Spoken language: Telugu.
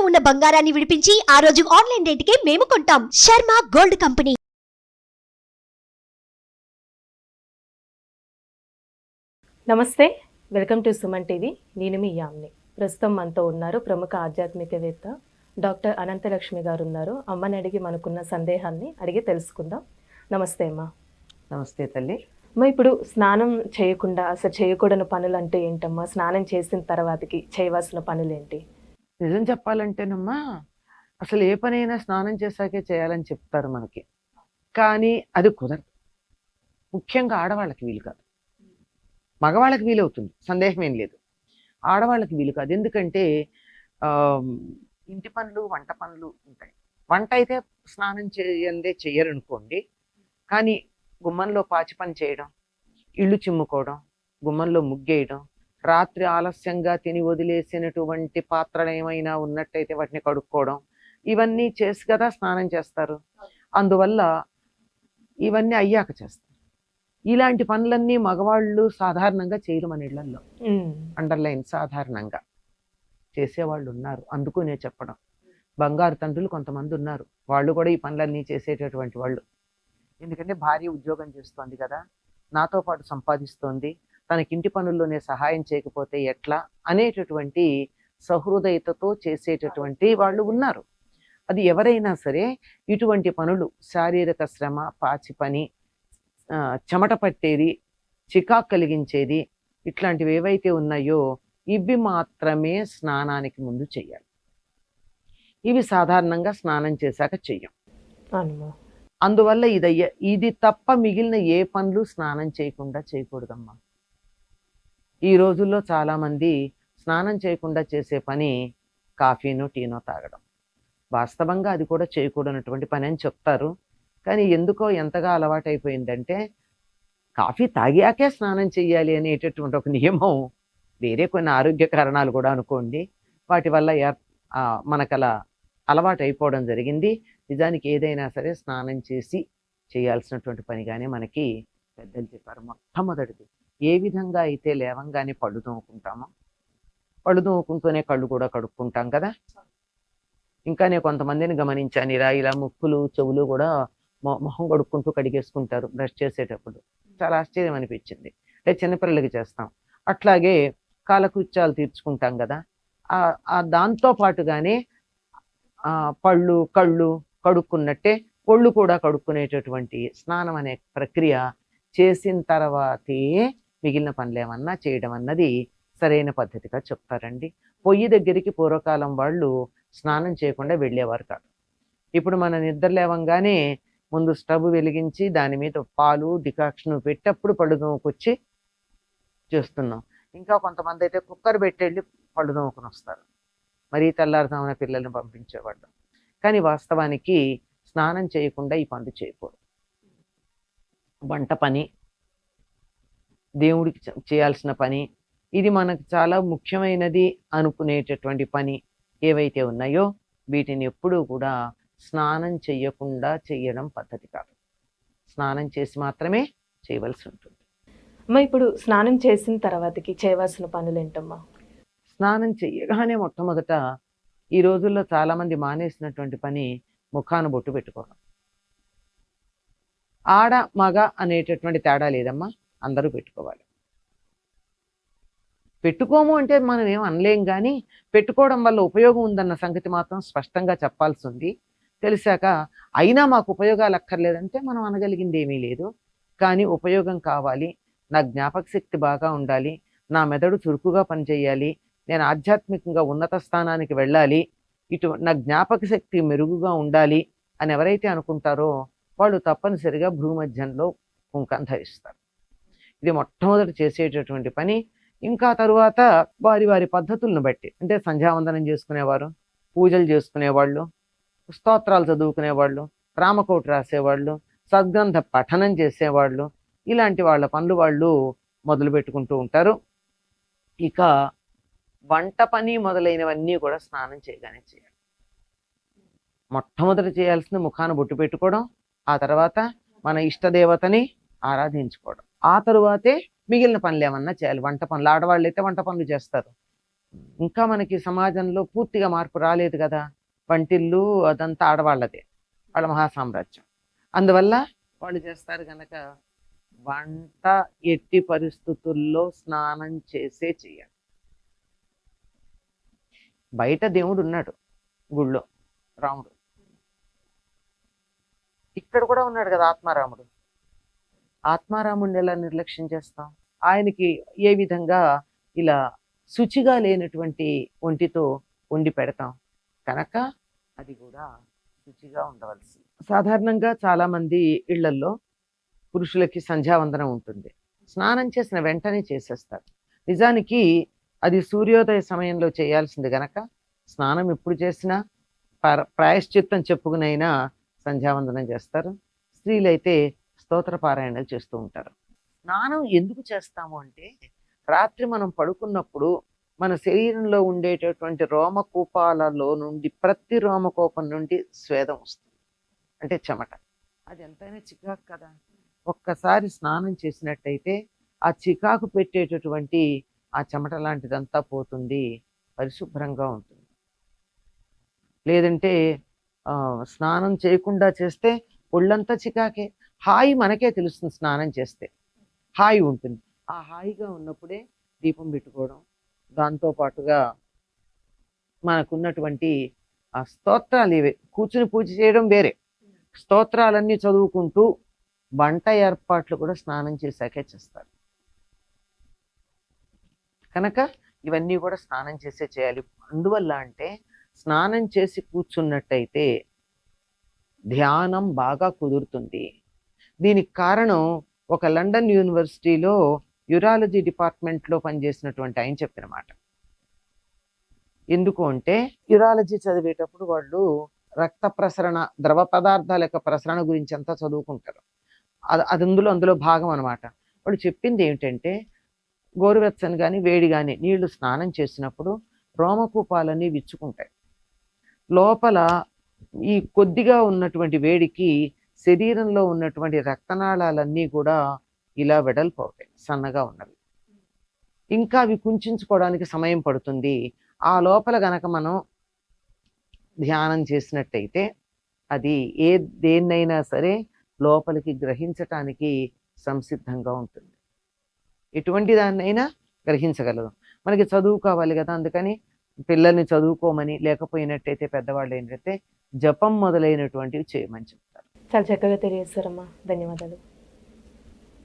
ఉన్న బంగారాన్ని విడిపించి ఆ రోజు ఆన్లైన్ రేటుకే మేము కొంటాం. Sharma gold company. నమస్తే, వెల్కమ్ టు సుమన్ టీవీ. నేను మీ యామ్ని. ప్రస్తుతం మనతో ఉన్నారు ప్రముఖ ఆధ్యాత్మికవేత్త డాక్టర్ అనంతలక్ష్మి గారు ఉన్నారు. అమ్మని అడిగి మనకున్న సందేహాన్ని అడిగి తెలుసుకుందాం. నమస్తే అమ్మా. నమస్తే తల్లి. అమ్మ, ఇప్పుడు స్నానం చేయకుండా అసలు చేయకూడని పనులు అంటే ఏంటమ్మా? స్నానం చేసిన తర్వాతకి చేయవలసిన పనులు ఏంటి? నిజం చెప్పాలంటేనమ్మా, అసలు ఏ పనైనా స్నానం చేశాకే చేయాలని చెప్తారు మనకి, కానీ అది కుదరదు. ముఖ్యంగా ఆడవాళ్ళకి వీలు కాదు. మగవాళ్ళకి వీలవుతుంది, సందేహం ఏం లేదు. ఆడవాళ్ళకి వీలు కాదు. ఎందుకంటే ఇంటి పనులు, వంట పనులు ఉంటాయి. వంట అయితే స్నానం చేయందే చెయ్యరనుకోండి, కానీ గుమ్మంలో పాచి పని చేయడం, ఇళ్ళు చిమ్ముకోవడం, గుమ్మంలో ముగ్గేయడం, రాత్రి ఆలస్యంగా తిని వదిలేసినటువంటి పాత్రలు ఏమైనా ఉన్నట్టయితే వాటిని కడుక్కోవడం, ఇవన్నీ చేసి కదా స్నానం చేస్తారు. అందువల్ల ఇవన్నీ అయ్యాక చేస్తారు. ఇలాంటి పనులన్నీ మగవాళ్ళు సాధారణంగా చేయరు మన ఇళ్లలో. అండర్లైన్, సాధారణంగా చేసేవాళ్ళు ఉన్నారు. అందుకు నేను చెప్పడం, బంగారు తండ్రులు కొంతమంది ఉన్నారు, వాళ్ళు కూడా ఈ పనులన్నీ చేసేటటువంటి వాళ్ళు. ఎందుకంటే భార్య ఉద్యోగం చేస్తోంది కదా, నాతో పాటు సంపాదిస్తోంది, తనకింటి పనుల్లోనే సహాయం చేయకపోతే ఎట్లా అనేటటువంటి సహృదయతతో చేసేటటువంటి వాళ్ళు ఉన్నారు. అది ఎవరైనా సరే ఇటువంటి పనులు, శారీరక శ్రమ, పాచి పని, చెమట పట్టేది, చికాకు కలిగించేది, ఇట్లాంటివి ఏవైతే ఉన్నాయో ఇవి మాత్రమే స్నానానికి ముందు చెయ్యాలి. ఇవి సాధారణంగా స్నానం చేశాక చెయ్యం. అందువల్ల ఇది తప్ప మిగిలిన ఏ పనులు స్నానం చేయకుండా చేయకూడదమ్మా. ఈ రోజుల్లో చాలామంది స్నానం చేయకుండా చేసే పని కాఫీనో టీనో తాగడం. వాస్తవంగా అది కూడా చేయకూడనటువంటి పని అని చెప్తారు, కానీ ఎందుకో ఎంతగా అలవాటైపోయిందంటే కాఫీ తాగాకే స్నానం చెయ్యాలి అనేటటువంటి ఒక నియమం, వేరే కొన్ని ఆరోగ్య కారణాలు కూడా అనుకోండి, వాటి వల్ల మనకు అలా అలవాటు అయిపోవడం జరిగింది. నిజానికి ఏదైనా సరే స్నానం చేసి చేయాల్సినటువంటి పనిగానే మనకి పెద్దలు చెప్పారు. మొట్టమొదటిది, ఏ విధంగా అయితే లేవంగానే పళ్ళు తోముకుంటామో, పళ్ళు తోముకుంటూనే కళ్ళు కూడా కడుక్కుంటాం కదా. ఇంకా నేను కొంతమందిని గమనించాను, ఇలా ముక్కులు చెవులు కూడా మొహం కడుక్కుంటూ కడిగేసుకుంటారు బ్రష్ చేసేటప్పుడు. చాలా ఆశ్చర్యం అనిపించింది. అంటే చిన్నపిల్లలకి చేస్తాం, అట్లాగే కాలకృత్యాలు తీర్చుకుంటాం కదా, దాంతో పాటుగానే పళ్ళు కళ్ళు కడుక్కున్నట్టే ఒళ్ళు కూడా కడుక్కునేటటువంటి స్నానం అనే ప్రక్రియ చేసిన తర్వాతే మిగిలిన పనులు ఏమన్నా చేయడం అన్నది సరైన పద్ధతిగా చెప్తారండి. పొయ్యి దగ్గరికి పూర్వకాలం వాళ్ళు స్నానం చేయకుండా వెళ్ళేవారు కాదు. ఇప్పుడు మన నిద్ర లేవంగానే ముందు స్టవ్ వెలిగించి దాని మీద పాలు డికాక్షన్ పెట్టప్పుడు పళ్ళు తోముకొచ్చి చేస్తున్నాం. ఇంకా కొంతమంది అయితే కుక్కర్ పెట్టెళ్ళి పళ్ళు తోముకొని వస్తారు, మరీ తెల్లారుదామని పిల్లల్ని పంపించేవాళ్ళు. కానీ వాస్తవానికి స్నానం చేయకుండా ఈ పనులు చేయకూడదు. వంట పని, దేవుడికి చేయాల్సిన పని, ఇది మనకు చాలా ముఖ్యమైనది అనుకునేటటువంటి పని ఏవైతే ఉన్నాయో వీటిని ఎప్పుడూ కూడా స్నానం చేయకుండా చేయడం పద్ధతి కాదు. స్నానం చేసి మాత్రమే చేయవలసి ఉంటుంది. అమ్మా, ఇప్పుడు స్నానం చేసిన తర్వాతకి చేయవలసిన పనులు ఏంటమ్మా? స్నానం చేయగానే మొట్టమొదట ఈ రోజుల్లో చాలామంది మానేసినటువంటి పని ముఖాన బొట్టు పెట్టుకోవడం. ఆడ మగ అనేటటువంటి తేడా లేదమ్మా, అందరూ పెట్టుకోవాలి. పెట్టుకోము అంటే మనం ఏం అనలేం, కానీ పెట్టుకోవడం వల్ల ఉపయోగం ఉందన్న సంగతి మాత్రం స్పష్టంగా చెప్పాల్సి ఉంది. తెలిసాక అయినా మాకు ఉపయోగాలు అక్కర్లేదంటే మనం అనగలిగింది ఏమీ లేదు. కానీ ఉపయోగం కావాలి, నా జ్ఞాపక శక్తి బాగా ఉండాలి, నా మెదడు చురుకుగా పనిచేయాలి, నేను ఆధ్యాత్మికంగా ఉన్నత స్థానానికి వెళ్ళాలి, నా జ్ఞాపక శక్తి మెరుగుగా ఉండాలి అని ఎవరైతే అనుకుంటారో వాళ్ళు తప్పనిసరిగా భూమధ్యంలో కుంకం ధరిస్తారు. ఇది మొట్టమొదటి చేసేటటువంటి పని. ఇంకా తరువాత వారి వారి పద్ధతులను బట్టి, అంటే సంధ్యావందనం చేసుకునేవారు, పూజలు చేసుకునేవాళ్ళు, స్తోత్రాలు చదువుకునేవాళ్ళు, రామకోటి రాసేవాళ్ళు, సద్గ్రంథ పఠనం చేసేవాళ్ళు, ఇలాంటి వాళ్ళ పనులు వాళ్ళు మొదలు పెట్టుకుంటూ ఉంటారు. ఇక వంట పని మొదలైనవన్నీ కూడా స్నానం చేయగానే చేయాలి. మొట్టమొదటి చేయాల్సింది ముఖాన బొట్టు పెట్టుకోవడం, ఆ తర్వాత మన ఇష్టదేవతని ఆరాధించుకోవడం, ఆ తరువాతే మిగిలిన పనులు ఏమన్నా చేయాలి. వంట పనులు ఆడవాళ్ళు అయితే వంట పనులు చేస్తారు, ఇంకా మనకి సమాజంలో పూర్తిగా మార్పు రాలేదు కదా. వంటిల్లు అదంతా ఆడవాళ్ళదే, వాళ్ళ మహాసామ్రాజ్యం. అందువల్ల వాళ్ళు చేస్తారు గనక వంట ఎట్టి పరిస్థితుల్లో స్నానం చేసే చేయాలి. బయట దేవుడు ఉన్నాడు గుళ్ళో, రాముడు. ఇక్కడ కూడా ఉన్నాడు కదా ఆత్మారాముడు. ఆత్మారాముడిని ఎలా నిర్లక్ష్యం చేస్తాం? ఆయనకి ఏ విధంగా ఇలా శుచిగా లేనటువంటి ఒంటితో వండి పెడతాం కనుక అది కూడా శుచిగా ఉండవలసింది. సాధారణంగా చాలా మంది ఇళ్లల్లో పురుషులకి సంధ్యావందనం ఉంటుంది, స్నానం చేసిన వెంటనే చేసేస్తారు. నిజానికి అది సూర్యోదయ సమయంలో చేయాల్సింది గనక స్నానం ఎప్పుడు చేసినా ప్రాయశ్చిత్తం చెప్పుకునైనా సంధ్యావందనం చేస్తారు. స్త్రీలైతే స్తోత్ర పారాయణలు చేస్తూ ఉంటారు. స్నానం ఎందుకు చేస్తాము అంటే, రాత్రి మనం పడుకున్నప్పుడు మన శరీరంలో ఉండేటటువంటి రోమకూపాలలో నుండి ప్రతి రోమకూపం నుండి స్వేదం వస్తుంది, అంటే చెమట. అది ఎంతైనా చికాకు కదా. ఒక్కసారి స్నానం చేసినట్టయితే ఆ చికాకు పెట్టేటటువంటి ఆ చెమట లాంటిదంతా పోతుంది, పరిశుభ్రంగా ఉంటుంది. లేదంటే స్నానం చేయకుండా చేస్తే ఒళ్ళంతా చికాకే. హాయి మనకే తెలుస్తుంది, స్నానం చేస్తే హాయి ఉంటుంది. ఆ హాయిగా ఉన్నప్పుడే దీపం పెట్టుకోవడం, దాంతో పాటుగా మనకున్నటువంటి ఆ స్తోత్రాలు ఇవే. కూర్చుని పూజ చేయడం వేరే, స్తోత్రాలన్నీ చదువుకుంటూ వంట ఏర్పాట్లు కూడా స్నానం చేశాకే చేస్తారు కనుక ఇవన్నీ కూడా స్నానం చేసే చేయాలి. అందువల్ల అంటే స్నానం చేసి కూర్చున్నట్టయితే ధ్యానం బాగా కుదురుతుంది. దీనికి కారణం ఒక లండన్ యూనివర్సిటీలో యూరాలజీ డిపార్ట్మెంట్లో పనిచేసినటువంటి ఆయన చెప్పిన మాట. ఎందుకు అంటే, యూరాలజీ చదివేటప్పుడు వాళ్ళు రక్త ప్రసరణ, ద్రవ పదార్థాల యొక్క ప్రసరణ గురించి అంతా చదువుకుంటారు. అది అందులో భాగం అనమాట. వాళ్ళు చెప్పింది ఏమిటంటే, గోరువెచ్చని కానీ వేడి కానీ నీళ్లు స్నానం చేసినప్పుడు రోమకూపాలన్నీ విచ్చుకుంటాయి. లోపల ఈ కొద్దిగా ఉన్నటువంటి వేడికి శరీరంలో ఉన్నటువంటి రక్తనాళాలన్నీ కూడా ఇలా వెడల్పు అవుతాయి, సన్నగా ఉన్నవి. ఇంకా అవి కుంచుకోవడానికి సమయం పడుతుంది. ఆ లోపల గనక మనం ధ్యానం చేసినట్టయితే అది దేన్నైనా సరే లోపలికి గ్రహించటానికి సంసిద్ధంగా ఉంటుంది. ఎటువంటి దాన్నైనా గ్రహించగలదు. మనకి చదువు కావాలి కదా, అందుకని పిల్లల్ని చదువుకోమని, లేకపోయినట్టయితే పెద్దవాళ్ళు ఏంటంటే జపం మొదలైనటువంటివి చేయమని చెప్తారు. చాలా చక్కగా తెలియజేస్తారమ్మా, ధన్యవాదాలు.